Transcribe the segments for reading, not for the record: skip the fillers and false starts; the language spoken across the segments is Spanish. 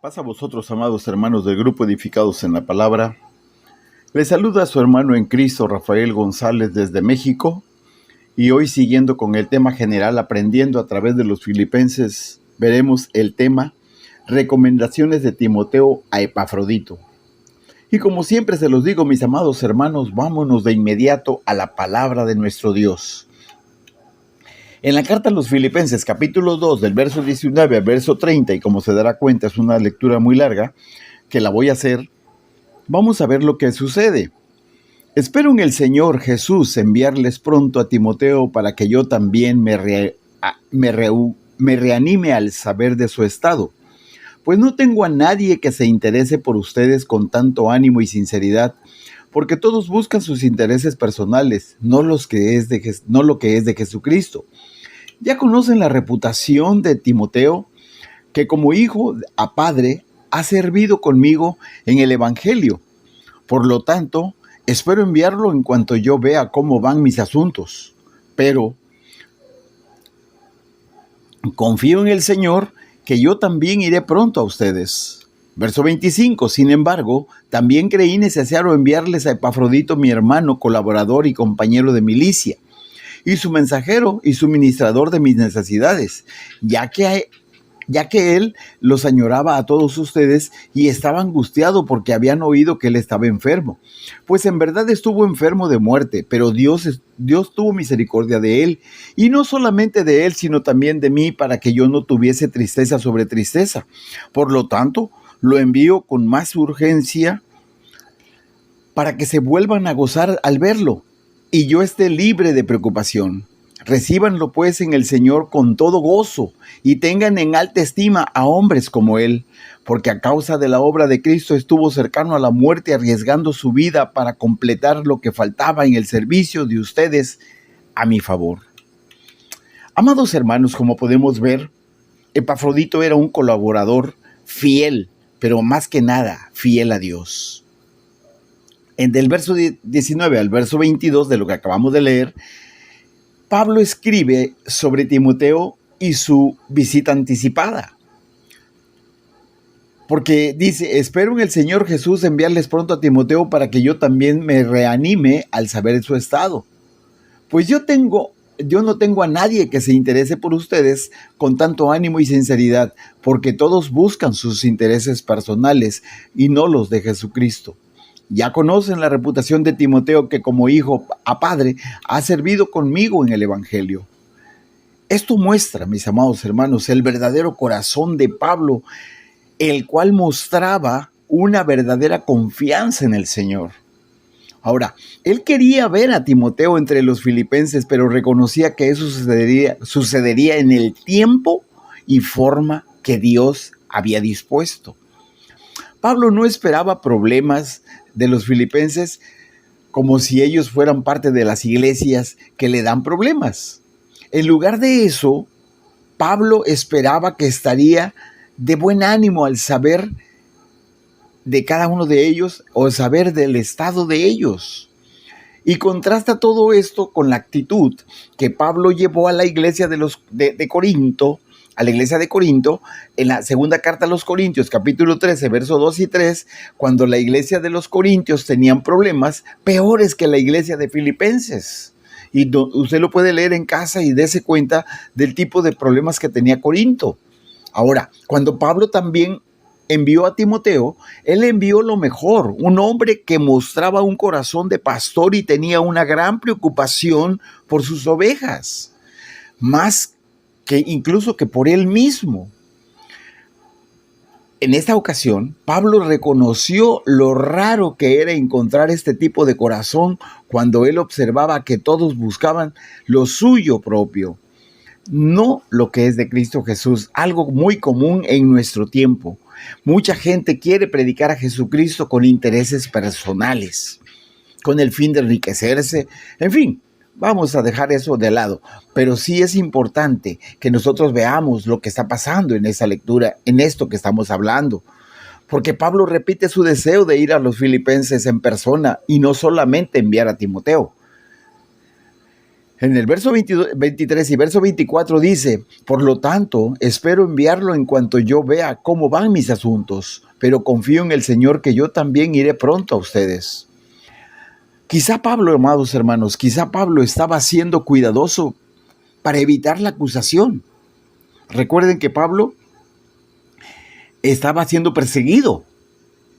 Paz a vosotros, amados hermanos del grupo Edificados en la Palabra. Les saluda a su hermano en Cristo, Rafael González, desde México. Y hoy, siguiendo con el tema general, aprendiendo a través de los Filipenses, veremos el tema Recomendaciones de Timoteo a Epafrodito. Y como siempre se los digo, mis amados hermanos, vámonos de inmediato a la palabra de nuestro Dios. En la carta a los Filipenses, capítulo 2, del verso 19 al verso 30, y como se dará cuenta es una lectura muy larga, que la voy a hacer, vamos a ver lo que sucede. Espero en el Señor Jesús enviarles pronto a Timoteo para que yo también me reanime al saber de su estado, pues no tengo a nadie que se interese por ustedes con tanto ánimo y sinceridad, porque todos buscan sus intereses personales, no lo que es de Jesucristo. Ya conocen la reputación de Timoteo, que como hijo a padre ha servido conmigo en el Evangelio. Por lo tanto, espero enviarlo en cuanto yo vea cómo van mis asuntos. Pero confío en el Señor que yo también iré pronto a ustedes. Verso 25, sin embargo, también creí necesario enviarles a Epafrodito, mi hermano, colaborador y compañero de milicia, y su mensajero y suministrador de mis necesidades, ya que él los añoraba a todos ustedes y estaba angustiado porque habían oído que él estaba enfermo. Pues en verdad estuvo enfermo de muerte, pero Dios tuvo misericordia de él, y no solamente de él, sino también de mí, para que yo no tuviese tristeza sobre tristeza. Por lo tanto, lo envío con más urgencia para que se vuelvan a gozar al verlo y yo esté libre de preocupación. Recíbanlo pues en el Señor con todo gozo y tengan en alta estima a hombres como él, porque a causa de la obra de Cristo estuvo cercano a la muerte, arriesgando su vida para completar lo que faltaba en el servicio de ustedes a mi favor. Amados hermanos, como podemos ver, Epafrodito era un colaborador fiel, pero más que nada fiel a Dios. Del verso 19 al verso 22 de lo que acabamos de leer, Pablo escribe sobre Timoteo y su visita anticipada. Porque dice, espero en el Señor Jesús enviarles pronto a Timoteo para que yo también me reanime al saber de su estado. Pues yo no tengo a nadie que se interese por ustedes con tanto ánimo y sinceridad, porque todos buscan sus intereses personales y no los de Jesucristo. Ya conocen la reputación de Timoteo, que como hijo a padre ha servido conmigo en el Evangelio. Esto muestra, mis amados hermanos, el verdadero corazón de Pablo, el cual mostraba una verdadera confianza en el Señor. Ahora, él quería ver a Timoteo entre los filipenses, pero reconocía que eso sucedería en el tiempo y forma que Dios había dispuesto. Pablo no esperaba problemas de los filipenses como si ellos fueran parte de las iglesias que le dan problemas. En lugar de eso, Pablo esperaba que estaría de buen ánimo al saber de cada uno de ellos o saber del estado de ellos. Y contrasta todo esto con la actitud que Pablo llevó a la iglesia de Corinto, a la iglesia de Corinto, en la segunda carta a los Corintios, capítulo 13, versos 2 y 3, cuando la iglesia de los Corintios tenían problemas peores que la iglesia de Filipenses. Y usted lo puede leer en casa y dése cuenta del tipo de problemas que tenía Corinto. Ahora, cuando Pablo también envió a Timoteo, él envió lo mejor, un hombre que mostraba un corazón de pastor y tenía una gran preocupación por sus ovejas, más que incluso que por él mismo. En esta ocasión, Pablo reconoció lo raro que era encontrar este tipo de corazón cuando él observaba que todos buscaban lo suyo propio, no lo que es de Cristo Jesús, algo muy común en nuestro tiempo. Mucha gente quiere predicar a Jesucristo con intereses personales, con el fin de enriquecerse, en fin. Vamos a dejar eso de lado, pero sí es importante que nosotros veamos lo que está pasando en esa lectura, en esto que estamos hablando, porque Pablo repite su deseo de ir a los filipenses en persona y no solamente enviar a Timoteo. En el verso 22, 23 y verso 24 dice: por lo tanto, espero enviarlo en cuanto yo vea cómo van mis asuntos, pero confío en el Señor que yo también iré pronto a ustedes. Quizá Pablo, amados hermanos, quizá Pablo estaba siendo cuidadoso para evitar la acusación. Recuerden que Pablo estaba siendo perseguido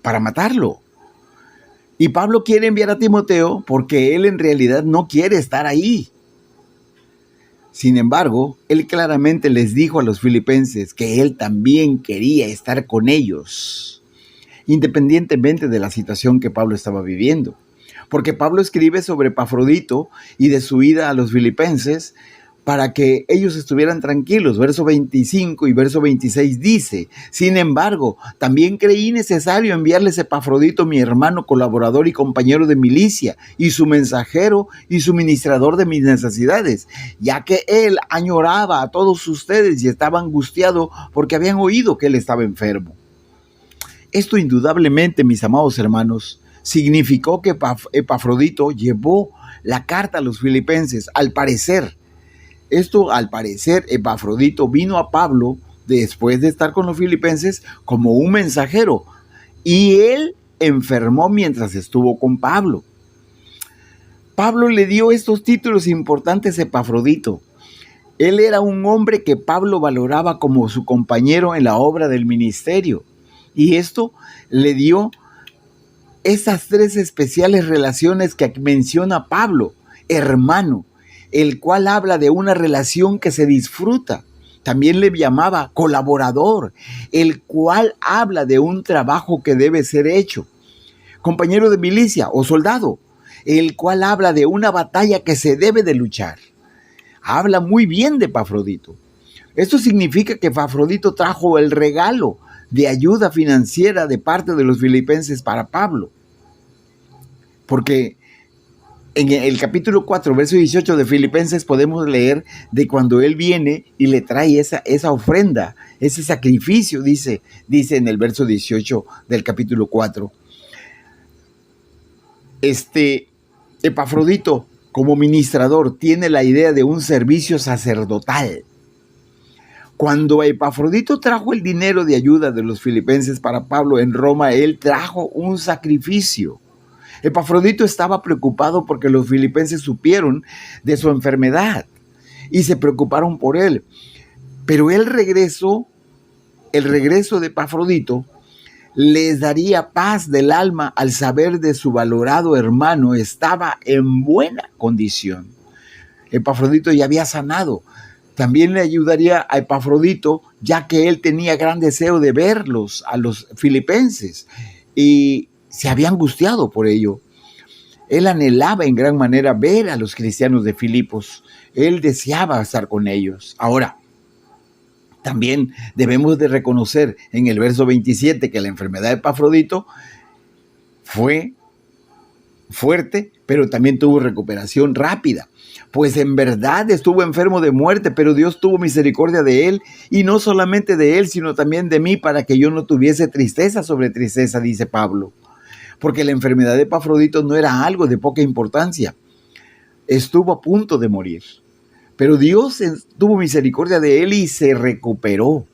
para matarlo. Y Pablo quiere enviar a Timoteo porque él en realidad no quiere estar ahí. Sin embargo, él claramente les dijo a los filipenses que él también quería estar con ellos, independientemente de la situación que Pablo estaba viviendo. Porque Pablo escribe sobre Epafrodito y de su ida a los filipenses para que ellos estuvieran tranquilos. Verso 25 y verso 26 dice: sin embargo, también creí necesario enviarles a Epafrodito, mi hermano, colaborador y compañero de milicia, y su mensajero y suministrador de mis necesidades, ya que él añoraba a todos ustedes y estaba angustiado porque habían oído que él estaba enfermo. Esto indudablemente, mis amados hermanos, significó que Epafrodito llevó la carta a los filipenses. Al parecer, Epafrodito vino a Pablo después de estar con los filipenses como un mensajero, y él enfermó mientras estuvo con Pablo. Pablo le dio estos títulos importantes a Epafrodito. Él era un hombre que Pablo valoraba como su compañero en la obra del ministerio, y esto le dio esas tres especiales relaciones que menciona Pablo: hermano, el cual habla de una relación que se disfruta. También le llamaba colaborador, el cual habla de un trabajo que debe ser hecho. Compañero de milicia o soldado, el cual habla de una batalla que se debe de luchar. Habla muy bien de Epafrodito. Esto significa que Epafrodito trajo el regalo de ayuda financiera de parte de los filipenses para Pablo. Porque en el capítulo 4, verso 18 de Filipenses podemos leer de cuando él viene y le trae esa ofrenda, ese sacrificio, dice en el verso 18 del capítulo 4. Epafrodito, como ministrador, tiene la idea de un servicio sacerdotal. Cuando Epafrodito trajo el dinero de ayuda de los filipenses para Pablo en Roma, él trajo un sacrificio. Epafrodito estaba preocupado porque los filipenses supieron de su enfermedad y se preocuparon por él. Pero el regreso de Epafrodito les daría paz del alma al saber de su valorado hermano estaba en buena condición. Epafrodito ya había sanado. También le ayudaría a Epafrodito, ya que él tenía gran deseo de verlos a los filipenses y se había angustiado por ello. Él anhelaba en gran manera ver a los cristianos de Filipos. Él deseaba estar con ellos. Ahora, también debemos de reconocer en el verso 27 que la enfermedad de Epafrodito fue fuerte, pero también tuvo recuperación rápida. Pues en verdad estuvo enfermo de muerte, pero Dios tuvo misericordia de él, y no solamente de él, sino también de mí, para que yo no tuviese tristeza sobre tristeza, dice Pablo. Porque la enfermedad de Epafrodito no era algo de poca importancia. Estuvo a punto de morir, pero Dios tuvo misericordia de él y se recuperó.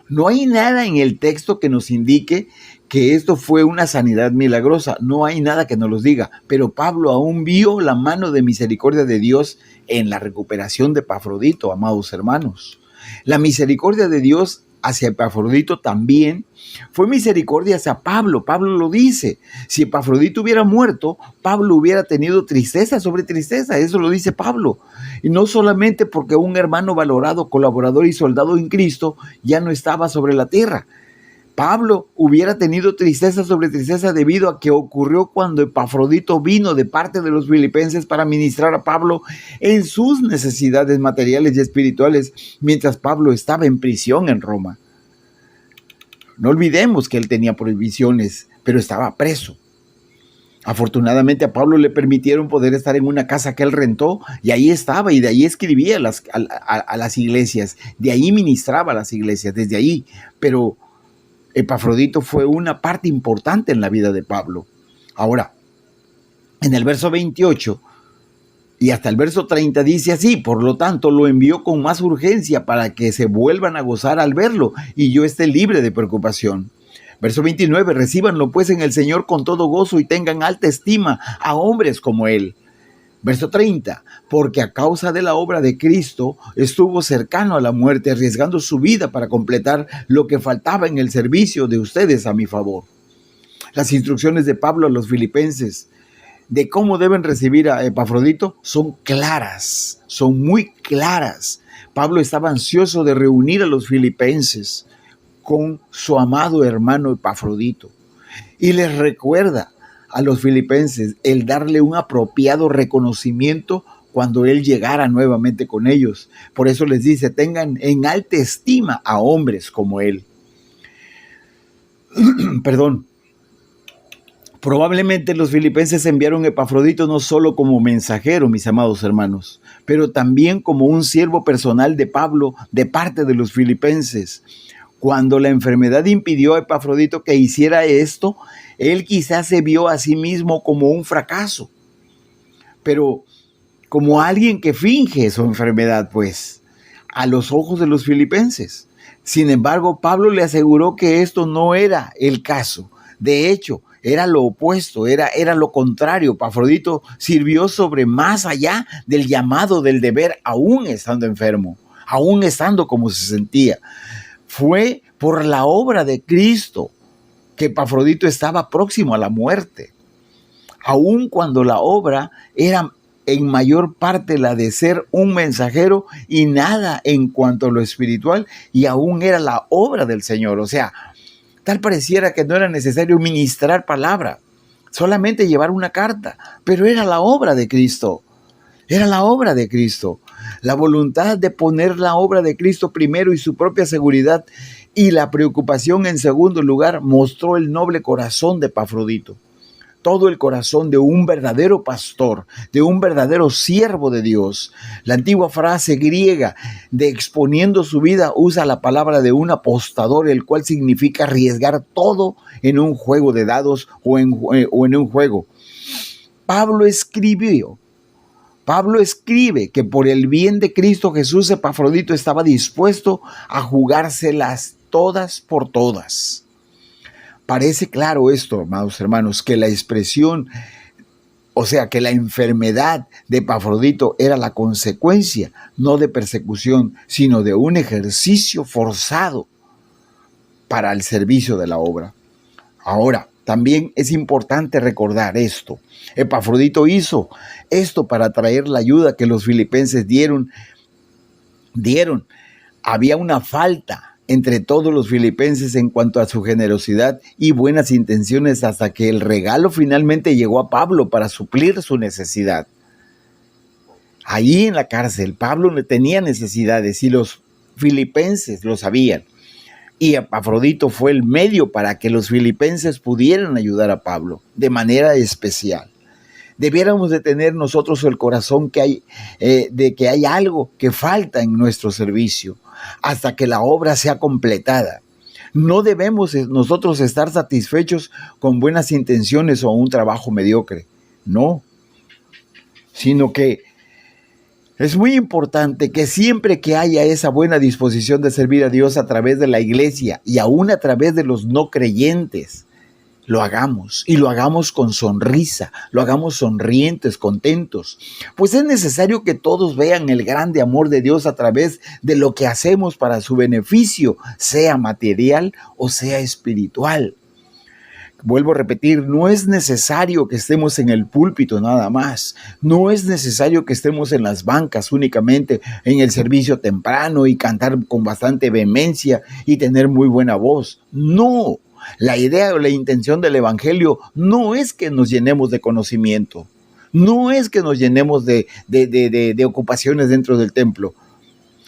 No hay nada en el texto que nos indique que esto fue una sanidad milagrosa. No hay nada que nos lo diga, pero Pablo aún vio la mano de misericordia de Dios en la recuperación de Epafrodito, amados hermanos. La misericordia de Dios hacia Epafrodito también fue misericordia hacia Pablo. Pablo lo dice: si Epafrodito hubiera muerto, Pablo hubiera tenido tristeza sobre tristeza. Eso lo dice Pablo. Y no solamente porque un hermano valorado, colaborador y soldado en Cristo ya no estaba sobre la tierra. Pablo hubiera tenido tristeza sobre tristeza debido a que ocurrió cuando Epafrodito vino de parte de los filipenses para ministrar a Pablo en sus necesidades materiales y espirituales mientras Pablo estaba en prisión en Roma. No olvidemos que él tenía prohibiciones, pero estaba preso. Afortunadamente a Pablo le permitieron poder estar en una casa que él rentó, y ahí estaba, y de ahí escribía a las iglesias, de ahí ministraba a las iglesias, desde ahí. Pero Epafrodito fue una parte importante en la vida de Pablo. Ahora, en el verso 28 Y hasta el verso 30 dice así: por lo tanto lo envió con más urgencia para que se vuelvan a gozar al verlo y yo esté libre de preocupación. Verso 29, recíbanlo pues en el Señor con todo gozo y tengan alta estima a hombres como él. Verso 30, porque a causa de la obra de Cristo estuvo cercano a la muerte, arriesgando su vida para completar lo que faltaba en el servicio de ustedes a mi favor. Las instrucciones de Pablo a los filipenses de cómo deben recibir a Epafrodito son claras, son muy claras. Pablo estaba ansioso de reunir a los filipenses con su amado hermano Epafrodito y les recuerda a los filipenses el darle un apropiado reconocimiento cuando él llegara nuevamente con ellos. Por eso les dice: tengan en alta estima a hombres como él. Perdón. Probablemente los filipenses enviaron a Epafrodito no solo como mensajero, mis amados hermanos, pero también como un siervo personal de Pablo de parte de los filipenses. Cuando la enfermedad impidió a Epafrodito que hiciera esto, él quizás se vio a sí mismo como un fracaso, pero como alguien que finge su enfermedad, pues, a los ojos de los filipenses. Sin embargo, Pablo le aseguró que esto no era el caso. De hecho, era lo opuesto, era lo contrario. Epafrodito sirvió sobre más allá del llamado del deber, aún estando enfermo, aún estando como se sentía. Fue por la obra de Cristo que Epafrodito estaba próximo a la muerte, aun cuando la obra era en mayor parte la de ser un mensajero y nada en cuanto a lo espiritual, y aún era la obra del Señor. O sea, tal pareciera que no era necesario ministrar palabra, solamente llevar una carta, pero era la obra de Cristo. Era la obra de Cristo. La voluntad de poner la obra de Cristo primero y su propia seguridad y la preocupación en segundo lugar mostró el noble corazón de Epafrodito. Todo el corazón de un verdadero pastor, de un verdadero siervo de Dios. La antigua frase griega de exponiendo su vida usa la palabra de un apostador, el cual significa arriesgar todo en un juego de dados o en un juego. Pablo escribe que por el bien de Cristo Jesús, Epafrodito estaba dispuesto a jugárselas todas por todas. Parece claro esto, amados hermanos, que la expresión, o sea, que la enfermedad de Epafrodito era la consecuencia, no de persecución, sino de un ejercicio forzado para el servicio de la obra. Ahora, también es importante recordar esto. Epafrodito hizo esto para traer la ayuda que los filipenses dieron. Había una falta entre todos los filipenses en cuanto a su generosidad y buenas intenciones, hasta que el regalo finalmente llegó a Pablo para suplir su necesidad. Allí en la cárcel, Pablo tenía necesidades y los filipenses lo sabían. Y Epafrodito fue el medio para que los filipenses pudieran ayudar a Pablo de manera especial. Debiéramos de tener nosotros el corazón de que hay algo que falta en nuestro servicio hasta que la obra sea completada. No debemos nosotros estar satisfechos con buenas intenciones o un trabajo mediocre, no, sino que es muy importante que siempre que haya esa buena disposición de servir a Dios a través de la iglesia y aún a través de los no creyentes, lo hagamos y lo hagamos con sonrisa, lo hagamos sonrientes, contentos, pues es necesario que todos vean el grande amor de Dios a través de lo que hacemos para su beneficio, sea material o sea espiritual. Vuelvo a repetir, no es necesario que estemos en el púlpito nada más, no es necesario que estemos en las bancas únicamente en el servicio temprano y cantar con bastante vehemencia y tener muy buena voz, no. La idea o la intención del evangelio no es que nos llenemos de conocimiento, no es que nos llenemos de ocupaciones dentro del templo,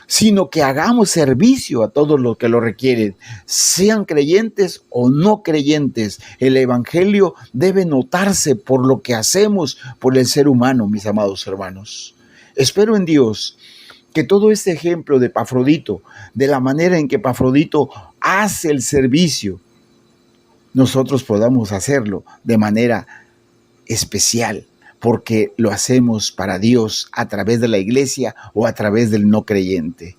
sino que hagamos servicio a todos los que lo requieren, sean creyentes o no creyentes. El evangelio debe notarse por lo que hacemos por el ser humano, mis amados hermanos. Espero en Dios que todo este ejemplo de Epafrodito, de la manera en que Epafrodito hace el servicio, nosotros podamos hacerlo de manera especial, porque lo hacemos para Dios a través de la iglesia o a través del no creyente.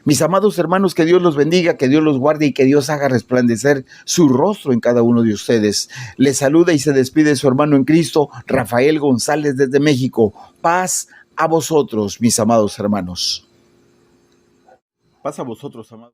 Mis amados hermanos, que Dios los bendiga, que Dios los guarde y que Dios haga resplandecer su rostro en cada uno de ustedes. Les saluda y se despide su hermano en Cristo, Rafael González desde México. Paz a vosotros, mis amados hermanos. Paz a vosotros, amados.